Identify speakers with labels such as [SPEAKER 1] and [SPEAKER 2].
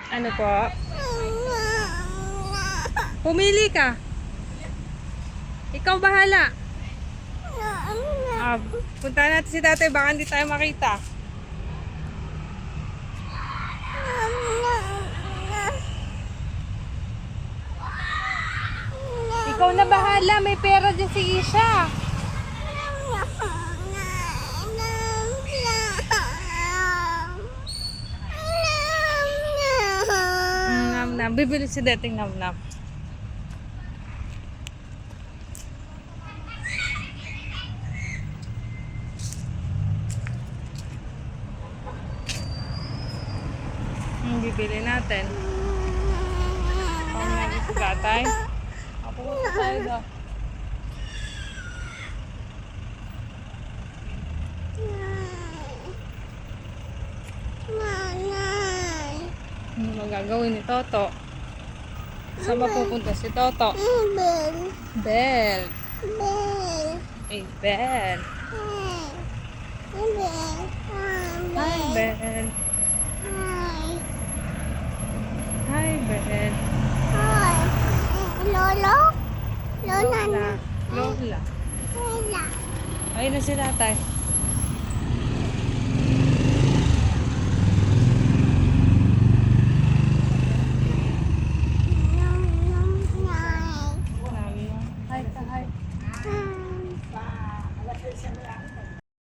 [SPEAKER 1] Ano po? Pumili ka. Ikaw bahala. Ah, punta natin si tatay, baka hindi tayo makita. Ikaw na bahala, may pera dyan si Isha. Nam, bibili si dating nam. Bibili natin. Kung natin si tatay. Ako sa tayo daw. Ano magagawin ni Toto? Saan ba pupunta si Toto? Bell. Hey, Bell. Hi, Bell. Hi, Bell.
[SPEAKER 2] Lolo?
[SPEAKER 1] Lola. Lola.
[SPEAKER 2] Lola.
[SPEAKER 1] Ayun na si tatay.